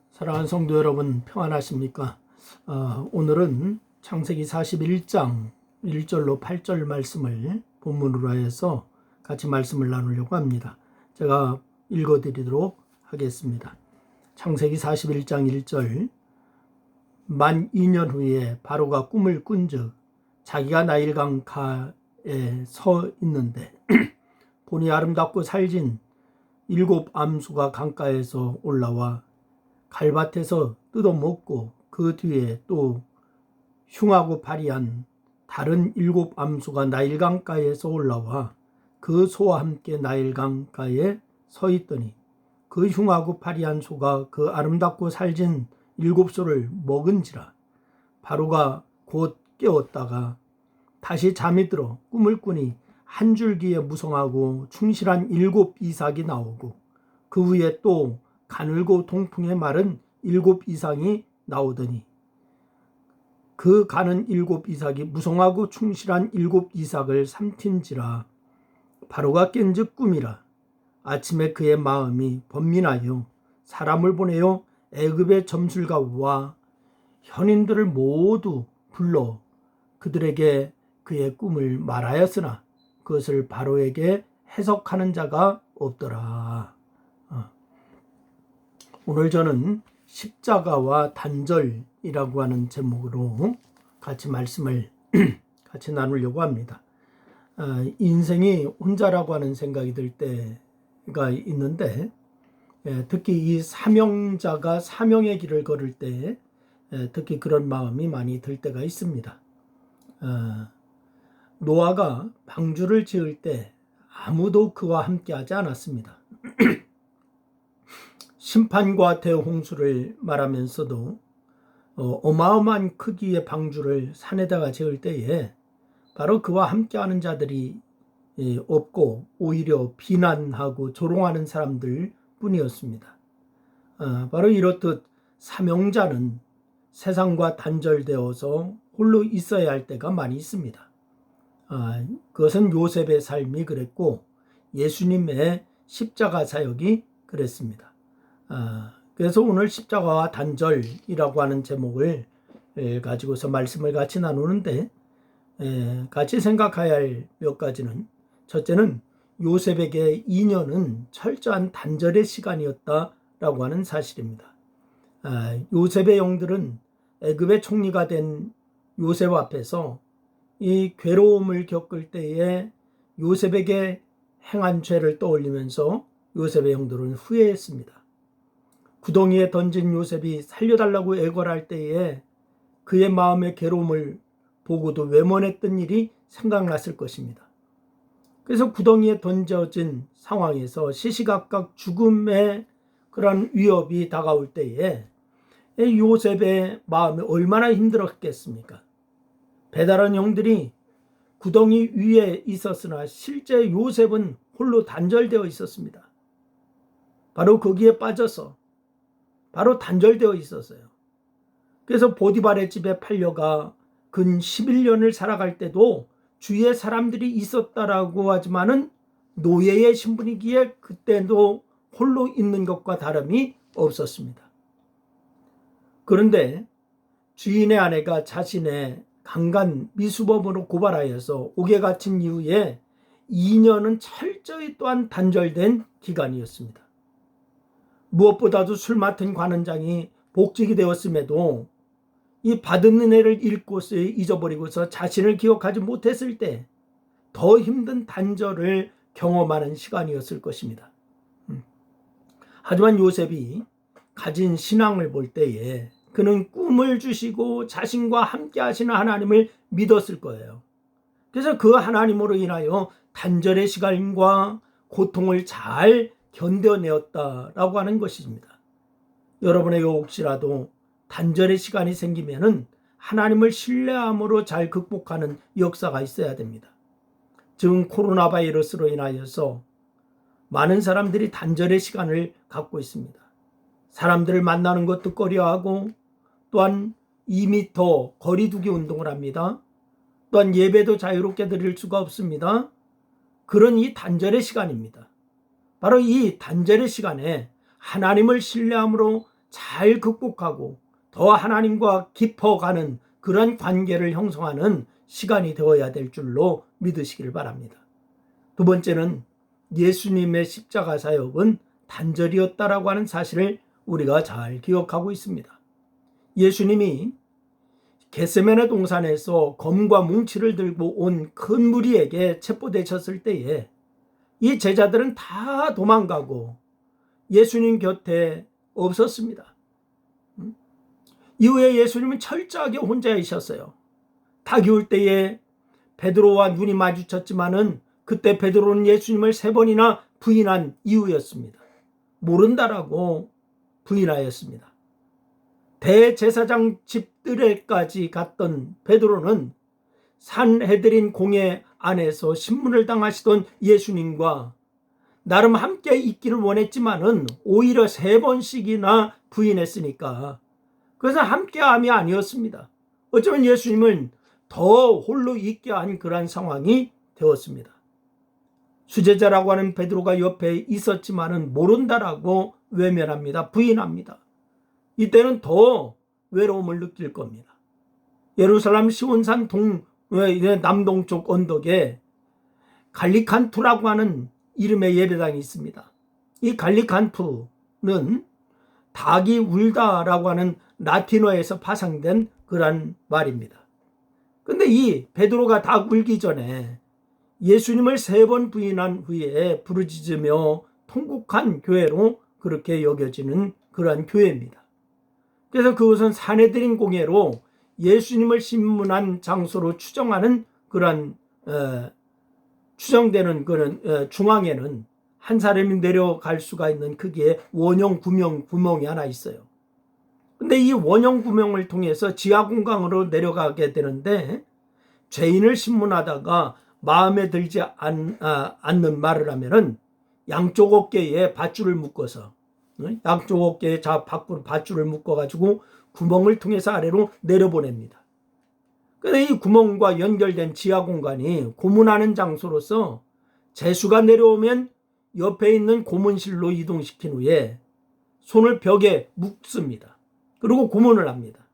사랑하는 성도 여러분, 평안하십니까? 오늘은 창세기 41장 1절로 8절 말씀을 본문으로 하여서 같이 말씀을 나누려고 합니다. 제가 읽어드리도록 하겠습니다. 창세기 41장 1절. 만 2년 후에 바로가 꿈을 꾼즉 자기가 나일강 가에 서 있는데 보니 아름답고 살진 7 암수가 강가에서 올라와 갈밭에서 뜯어먹고 그 뒤에 또 흉하고 파리한 다른 7 암수가 나일강가에서 올라와 그 소와 함께 나일강가에 서 있더니 그 흉하고 파리한 소가 그 아름답고 살진 7소를 먹은지라. 바로가 곧 깨었다가 다시 잠이 들어 꿈을 꾸니 한 줄기에 무성하고 충실한 7 이삭이 나오고 그 위에 또 가늘고 동풍에 마른 7 이삭이 나오더니 그 가는 7 이삭이 무성하고 충실한 7 이삭을 삼킨지라. 바로가 깬즉 꿈이라. 아침에 그의 마음이 번민하여 사람을 보내어 애굽의 점술가와 현인들을 모두 불러 그들에게 그의 꿈을 말하였으나 그것을 바로에게 해석하는 자가 없더라. 오늘 저는 십자가와 단절이라고 하는 제목으로 같이 말씀을 같이 나누려고 합니다. 인생이 혼자라고 하는 생각이 들 때가 있는데, 특히 이 사명자가 사명의 길을 걸을 때 특히 그런 마음이 많이 들 때가 있습니다. 노아가 방주를 지을 때 아무도 그와 함께하지 않았습니다. 심판과 대홍수를 말하면서도 어마어마한 크기의 방주를 산에다가 지을 때에 바로 그와 함께하는 자들이 없고 오히려 비난하고 조롱하는 사람들 뿐이었습니다. 바로 이렇듯 사명자는 세상과 단절되어서 홀로 있어야 할 때가 많이 있습니다. 그것은 요셉의 삶이 그랬고 예수님의 십자가 사역이 그랬습니다. 그래서 오늘 십자가와 단절이라고 하는 제목을 가지고서 말씀을 같이 나누는데, 같이 생각해야 할 몇 가지는, 첫째는 요셉에게 2년은 철저한 단절의 시간이었다라고 하는 사실입니다. 요셉의 영들은 애굽의 총리가 된 요셉 앞에서 이 괴로움을 겪을 때에 요셉에게 행한 죄를 떠올리면서 요셉의 형들은 후회했습니다. 구덩이에 던진 요셉이 살려달라고 애걸할 때에 그의 마음의 괴로움을 보고도 외면했던 일이 생각났을 것입니다. 그래서 구덩이에 던져진 상황에서 시시각각 죽음의 그런 위협이 다가올 때에 요셉의 마음이 얼마나 힘들었겠습니까? 배달원 형들이 구덩이 위에 있었으나 실제 요셉은 홀로 단절되어 있었습니다. 바로 거기에 빠져서 바로 단절되어 있었어요. 그래서 보디발의 집에 팔려가 근 11년을 살아갈 때도 주위에 사람들이 있었다라고 하지만은 노예의 신분이기에 그때도 홀로 있는 것과 다름이 없었습니다. 그런데 주인의 아내가 자신의 강간 미수범으로 고발하여서 옥에 갇힌 이후에 2년은 철저히 또한 단절된 기간이었습니다. 무엇보다도 술 맡은 관원장이 복직이 되었음에도 이 받은 은혜를 잃고서 잊어버리고서 자신을 기억하지 못했을 때 더 힘든 단절을 경험하는 시간이었을 것입니다. 하지만 요셉이 가진 신앙을 볼 때에 그는 꿈을 주시고 자신과 함께 하시는 하나님을 믿었을 거예요. 그래서 그 하나님으로 인하여 단절의 시간과 고통을 잘 견뎌내었다라고 하는 것입니다. 여러분에게 혹시라도 단절의 시간이 생기면은 하나님을 신뢰함으로 잘 극복하는 역사가 있어야 됩니다. 지금 코로나 바이러스로 인하여서 많은 사람들이 단절의 시간을 갖고 있습니다. 사람들을 만나는 것도 꺼려하고 또한 2m 거리두기 운동을 합니다. 또한 예배도 자유롭게 드릴 수가 없습니다. 그런 이 단절의 시간입니다. 바로 이 단절의 시간에 하나님을 신뢰함으로 잘 극복하고 더 하나님과 깊어가는 그런 관계를 형성하는 시간이 되어야 될 줄로 믿으시기를 바랍니다. 두 번째는 예수님의 십자가 사역은 단절이었다라고 하는 사실을 우리가 잘 기억하고 있습니다. 예수님이 겟세마네 동산에서 검과 뭉치를 들고 온 큰 무리에게 체포되셨을 때에 이 제자들은 다 도망가고 예수님 곁에 없었습니다. 이후에 예수님은 철저하게 혼자 있었어요. 닭이 울 때에 베드로와 눈이 마주쳤지만은 그때 베드로는 예수님을 3번이나 부인한 이유였습니다. 모른다라고 부인하였습니다. 대제사장 집들에까지 갔던 베드로는 산헤드린 공회 안에서 신문을 당하시던 예수님과 나름 함께 있기를 원했지만은 오히려 3번씩이나 부인했으니까 그것은 함께함이 아니었습니다. 어쩌면 예수님을 더 홀로 있게 한 그러한 상황이 되었습니다. 수제자라고 하는 베드로가 옆에 있었지만은 모른다라고 외면합니다. 부인합니다. 이때는 더 외로움을 느낄 겁니다. 예루살렘 시온산 남동쪽 언덕에 갈리칸투라고 하는 이름의 예배당이 있습니다. 이 갈리칸투는 닭이 울다라고 하는 라틴어에서 파생된 그런 말입니다. 근데 이 베드로가 닭 울기 전에 예수님을 3번 부인한 후에 부르짖으며 통곡한 교회로 그렇게 여겨지는 그러한 교회입니다. 그래서 그것은 산헤드린 공회로 예수님을 신문한 장소로 추정하는 그런 추정되는 그런 중앙에는 한 사람이 내려갈 수가 있는 크기의 원형 구멍이 하나 있어요. 근데 이 원형 구멍을 통해서 지하 공간으로 내려가게 되는데 죄인을 신문하다가 마음에 들지 않는 말을 하면은 양쪽 어깨에 밧줄을 묶어서 양쪽 어깨에 밖으로 밧줄을 묶어가지고 구멍을 통해서 아래로 내려보냅니다. 그런데 이 구멍과 연결된 지하 공간이 고문하는 장소로서 죄수가 내려오면 옆에 있는 고문실로 이동시킨 후에 손을 벽에 묶습니다. 그리고 고문을 합니다.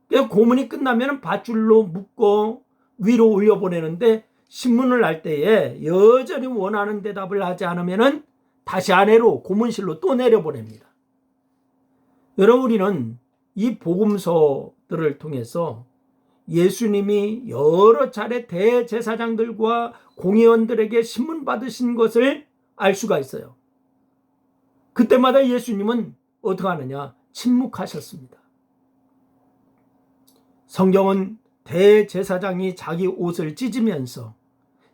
그래서 고문이 끝나면 밧줄로 묶어 위로 올려보내는데 신문을 할 때에 여전히 원하는 대답을 하지 않으면 다시 아래로 고문실로 또 내려보냅니다. 여러분, 우리는 이 복음서들을 통해서 예수님이 여러 차례 대제사장들과 공회원들에게 신문 받으신 것을 알 수가 있어요. 그때마다 예수님은 어떻게 하느냐? 침묵하셨습니다. 성경은 대제사장이 자기 옷을 찢으면서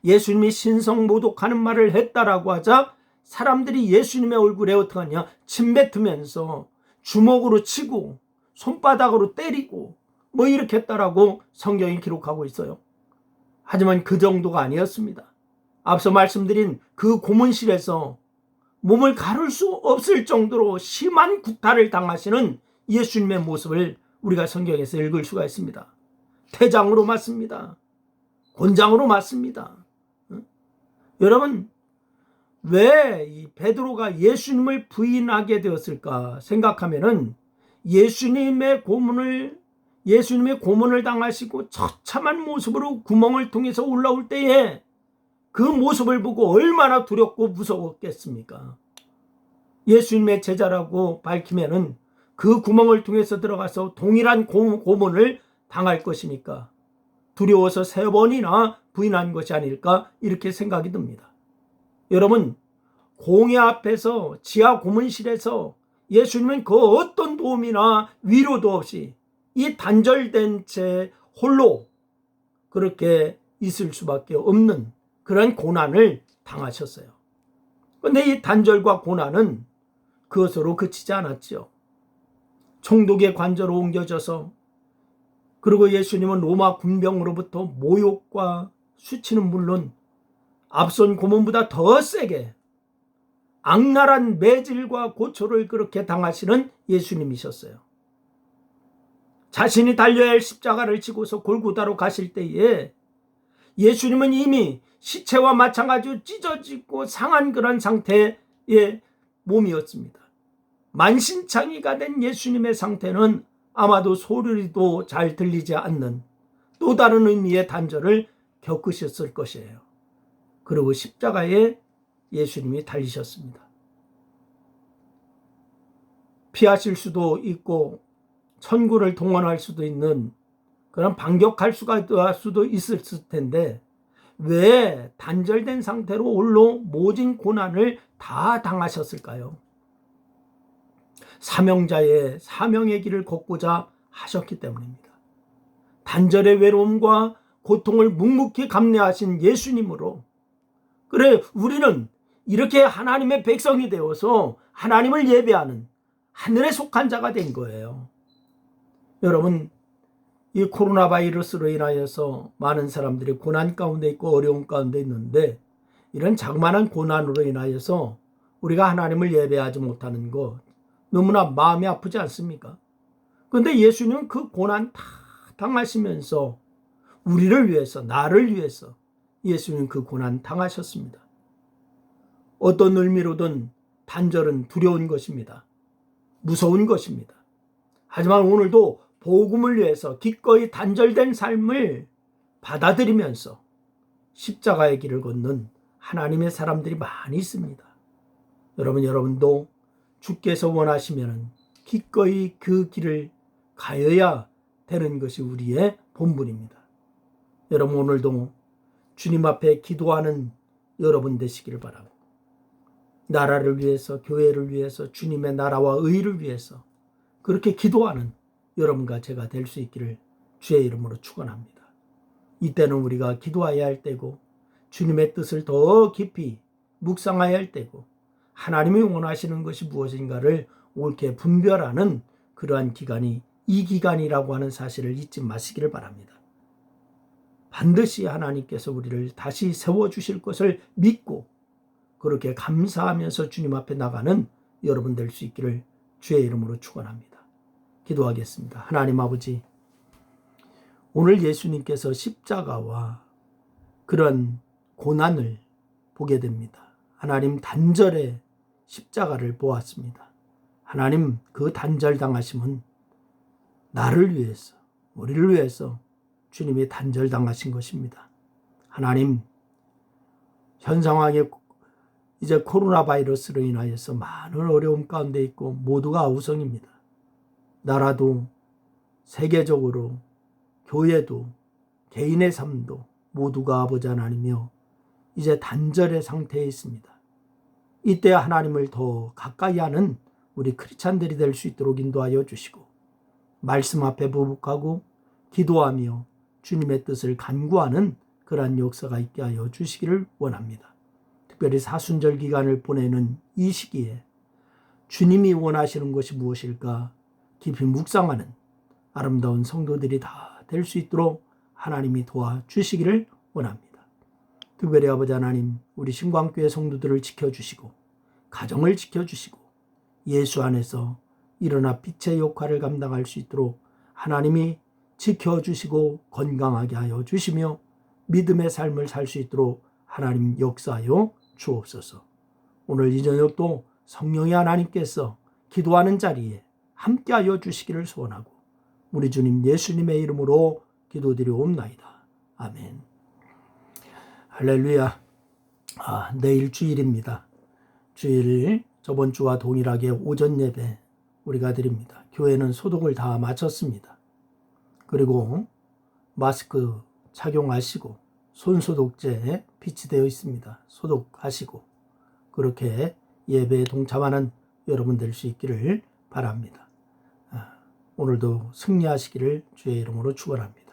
예수님이 신성모독하는 말을 했다라고 하자 사람들이 예수님의 얼굴에 어떻게 하냐? 침 뱉으면서 주먹으로 치고 손바닥으로 때리고 뭐 이렇게 했다라고 성경이 기록하고 있어요. 하지만 그 정도가 아니었습니다. 앞서 말씀드린 그 고문실에서 몸을 가를 수 없을 정도로 심한 구타를 당하시는 예수님의 모습을 우리가 성경에서 읽을 수가 있습니다. 태장으로 맞습니다. 곤장으로 맞습니다. 여러분, 왜 이 베드로가 예수님을 부인하게 되었을까 생각하면은 예수님의 고문을 당하시고 처참한 모습으로 구멍을 통해서 올라올 때에 그 모습을 보고 얼마나 두렵고 무서웠겠습니까? 예수님의 제자라고 밝히면은 그 구멍을 통해서 들어가서 동일한 고문을 당할 것이니까 두려워서 3번이나 부인한 것이 아닐까 이렇게 생각이 듭니다. 여러분, 공회 앞에서 지하 고문실에서 예수님은 그 어떤 도움이나 위로도 없이 이 단절된 채 홀로 그렇게 있을 수밖에 없는 그런 고난을 당하셨어요. 그런데 이 단절과 고난은 그것으로 그치지 않았죠. 총독의 관저로 옮겨져서 그리고 예수님은 로마 군병으로부터 모욕과 수치는 물론 앞선 고문보다 더 세게 악랄한 매질과 고초를 그렇게 당하시는 예수님이셨어요. 자신이 달려야 할 십자가를 지고서 골고다로 가실 때에 예수님은 이미 시체와 마찬가지로 찢어지고 상한 그런 상태의 몸이었습니다. 만신창이가 된 예수님의 상태는 아마도 소리도 잘 들리지 않는 또 다른 의미의 단절을 겪으셨을 것이에요. 그리고 십자가에 예수님이 달리셨습니다. 피하실 수도 있고 천구를 동원할 수도 있는 그런 반격할 수도 있을 텐데 왜 단절된 상태로 홀로 모진 고난을 다 당하셨을까요? 사명자의 사명의 길을 걷고자 하셨기 때문입니다. 단절의 외로움과 고통을 묵묵히 감내하신 예수님으로 그래 우리는 이렇게 하나님의 백성이 되어서 하나님을 예배하는 하늘에 속한 자가 된 거예요. 여러분, 이 코로나 바이러스로 인하여서 많은 사람들이 고난 가운데 있고 어려움 가운데 있는데 이런 자그마한 고난으로 인하여서 우리가 하나님을 예배하지 못하는 것 너무나 마음이 아프지 않습니까? 그런데 예수님은 그 고난 다 당하시면서 우리를 위해서, 나를 위해서 예수님은 그 고난 당하셨습니다. 어떤 의미로든 단절은 두려운 것입니다. 무서운 것입니다. 하지만 오늘도 복음을 위해서 기꺼이 단절된 삶을 받아들이면서 십자가의 길을 걷는 하나님의 사람들이 많이 있습니다. 여러분도 주께서 원하시면 기꺼이 그 길을 가야 되는 것이 우리의 본분입니다. 여러분 오늘도 주님 앞에 기도하는 여러분 되시기를 바라고 나라를 위해서, 교회를 위해서, 주님의 나라와 의를 위해서 그렇게 기도하는 여러분과 제가 될 수 있기를 주의 이름으로 축원합니다. 이때는 우리가 기도해야 할 때고 주님의 뜻을 더 깊이 묵상해야 할 때고 하나님이 원하시는 것이 무엇인가를 옳게 분별하는 그러한 기간이 이 기간이라고 하는 사실을 잊지 마시기를 바랍니다. 반드시 하나님께서 우리를 다시 세워주실 것을 믿고 그렇게 감사하면서 주님 앞에 나가는 여러분 될 수 있기를 주의 이름으로 축원합니다. 기도하겠습니다. 하나님 아버지, 오늘 예수님께서 십자가와 그런 고난을 보게 됩니다. 하나님 단절의 십자가를 보았습니다. 하나님 그 단절당하심은 나를 위해서, 우리를 위해서 주님이 단절당하신 것입니다. 하나님, 현 상황에 이제 코로나 바이러스로 인하여서 많은 어려움 가운데 있고 모두가 아우성입니다. 나라도 세계적으로 교회도 개인의 삶도 모두가 아버지 하나님이여 이제 단절의 상태에 있습니다. 이때 하나님을 더 가까이 하는 우리 크리스찬들이 될 수 있도록 인도하여 주시고 말씀 앞에 부복하고 기도하며 주님의 뜻을 간구하는 그러한 역사가 있게 하여 주시기를 원합니다. 특별히 사순절 기간을 보내는 이 시기에 주님이 원하시는 것이 무엇일까 깊이 묵상하는 아름다운 성도들이 다 될 수 있도록 하나님이 도와주시기를 원합니다. 특별히 아버지 하나님, 우리 신광교회 성도들을 지켜주시고 가정을 지켜주시고 예수 안에서 일어나 빛의 역할을 감당할 수 있도록 하나님이 지켜주시고 건강하게 하여 주시며 믿음의 삶을 살 수 있도록 하나님 역사하여 주옵소서. 오늘 이 저녁도 성령의 하나님께서 기도하는 자리에 함께하여 주시기를 소원하고 우리 주님 예수님의 이름으로 기도드리옵나이다. 아멘. 할렐루야. 내일 주일입니다. 주일 저번 주와 동일하게 오전 예배 우리가 드립니다. 교회는 소독을 다 마쳤습니다. 그리고 마스크 착용하시고 손소독제 비치되어 있습니다. 소독하시고 그렇게 예배에 동참하는 여러분 될 수 있기를 바랍니다. 오늘도 승리하시기를 주의 이름으로 축원합니다.